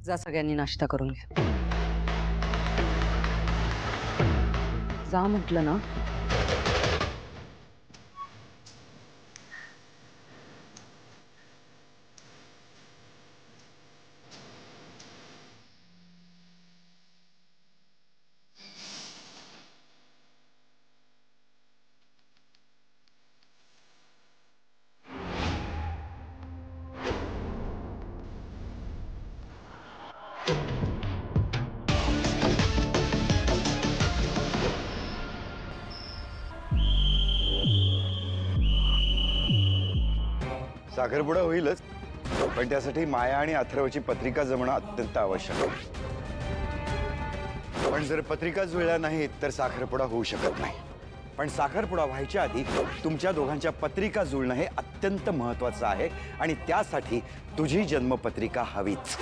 जा सगळ्यांनी नाश्ता करून घ्या. जा म्हटलं ना. साखरपुडा होईलच, पण त्यासाठी माया आणि अथर्वची पत्रिका जमणं अत्यंत आवश्यक आहे. पण जर पत्रिका जुळल्या नाहीत तर साखरपुडा होऊ शकत नाही. पण साखरपुडा व्हायच्या आधी तुमच्या दोघांच्या पत्रिका जुळणं हे अत्यंत महत्त्वाचं आहे आणि त्यासाठी तुझी जन्मपत्रिका हवीच.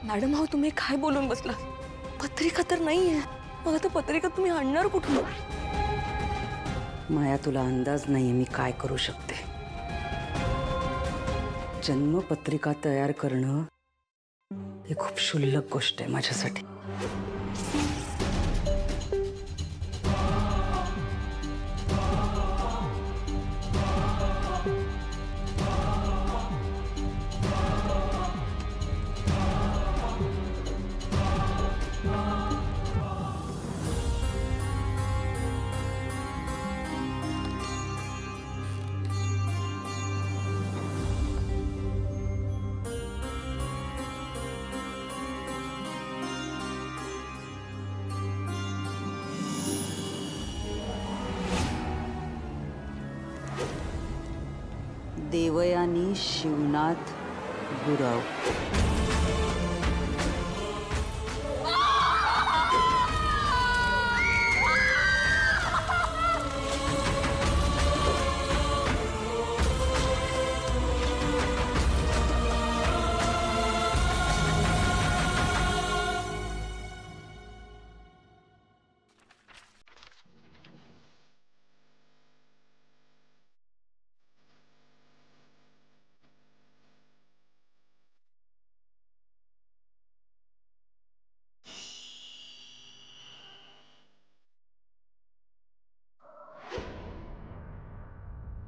मॅडम अहो तुम्ही काय बोलून बसला? पत्रिका तर नाहीये. मग आता पत्रिका तुम्ही आणणार कुठून? माया तुला अंदाज नाहीये मी काय करू शकते. जन्मपत्रिका तयार करणं ही खूप क्षुल्लक गोष्ट आहे माझ्यासाठी. देवयानी शिवनाथ गुरव.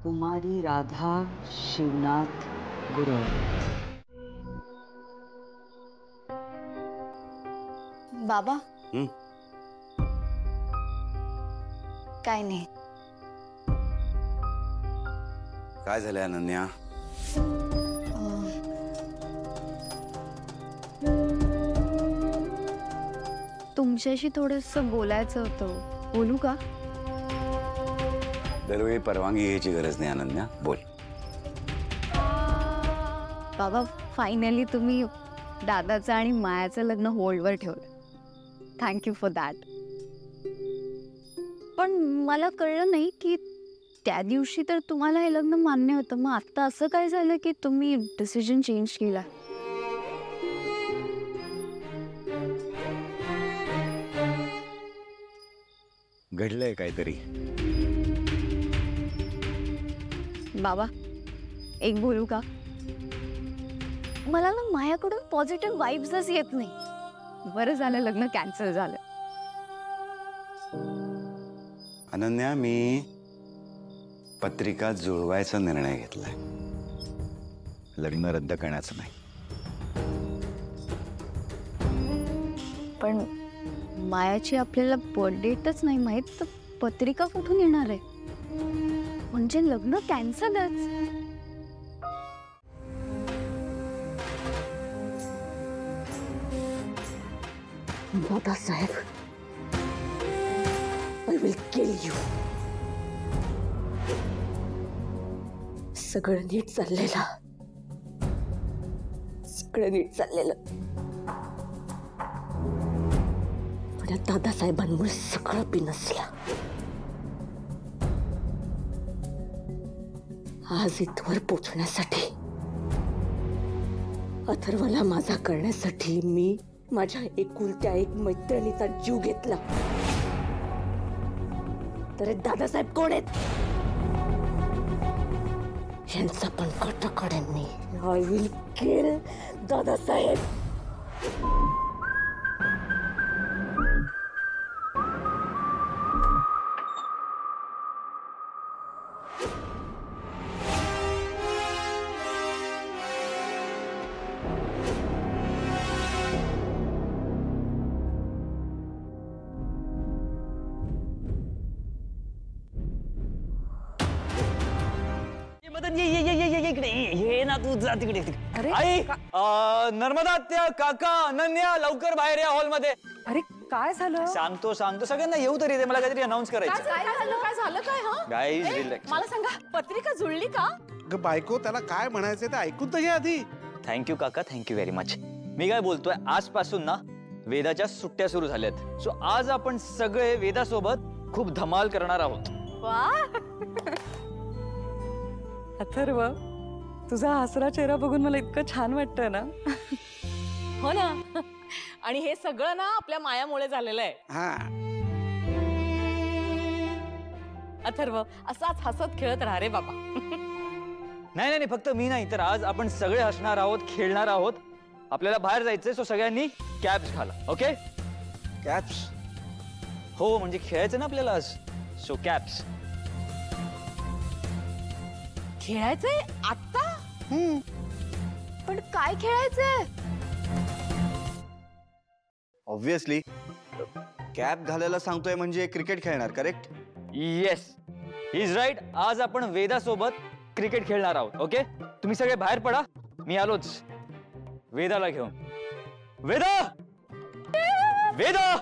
कुमारी राधा शिवनाथ गुरव. बाबा काय नाही. काय झालंय अनन्या? तुमच्याशी थोडंसं बोलायचं होतं. बोलू का? दरवेळी परवानगी घ्यायची गरज नाही अनन्या, बोल. बाबा फायनली तुम्ही दादाचं आणि मायाचं लग्न होल्डवर ठेवलं. Thank you for that. पण मला कळलं नाही की त्या दिवशी तर तुम्हाला हे लग्न मान्य होतं, मग आता असं काय झालं की तुम्ही डिसिजन चेंज केला? घडलंय काहीतरी. बाबा एक बोलू का? मला ना मायाकडून पॉझिटिव्ह वाइब्सच येत नाही. बरं झालं लग्न कॅन्सल झालं. अनन्या मी पत्रिका जुळवायचा निर्णय घेतलाय, लग्न रद्द करण्याचं नाही. पण मायाची आपल्याला बर्थ डेटच नाही माहित, तर पत्रिका कुठून येणार आहे? म्हणजे लग्न कॅन्सलच. Dadasaheb, I will kill you. सगळं नीट चाललेलं, सगळं नीट चाललेलं, पण दादासाहेबांमुळे सगळं बिनसलं. आज इथवर पोचण्यासाठी, अथर्वला माझा करण्यासाठी मी माझ्या एकुलत्या एक मैत्रिणीचा जीव घेतला तर दादासाहेब कोण आहेत? यांचा पण कट काढेन मी. I will kill Dadasaheb. Madan ये इकडे ये ना तू जा तिकडे. आई नर्मदा त्या काका अनन्या लवकर बाहेर या हॉल मध्ये. अरे काय झालं? सांगतो सगळ्यांना येऊ तरी दे, मला काहीतरी अनाउन्स करायचं. Guys relax. मला सांगा, पत्रिका जुळली का? बायको त्याला काय म्हणायचं ते ऐकून तर घे आधी. थँक्यू काका, थँक्यू व्हेरी मच. मी काय बोलतोय, आजपासून ना वेदाच्या सुट्ट्या सुरू झाल्यात. सो आज आपण सगळे वेदासोबत खूप धमाल करणार आहोत. अथर्व, तुझा हसरा चेहरा बघून मला इतकं छान वाटतंय ना. हो ना. आणि हे सगळं ना आपल्या मायामुळे झालेलं आहे. हा अथर्व, असाच हसत खेळत राहा रे बाबा. नाही फक्त मी नाही तर आज आपण सगळे हसणार आहोत, खेळणार आहोत. आपल्याला बाहेर जायचंय, सो सगळ्यांनी कॅप्स घाला. ओके? कॅप्स? हो, म्हणजे खेळायचं ना आपल्याला आज. So caps. खेळायचंय आता? पण काय खेळायचंय? ऑब्व्हियसली कॅप घालायला सांगतोय म्हणजे क्रिकेट खेळणार, correct? Yes, he is right. आज आपण वेदासोबत क्रिकेट खेळणार आहोत. ओके, तुम्ही सगळे बाहेर पडा, मी आलोच वेदाला घेऊन. वेदा, वेदा.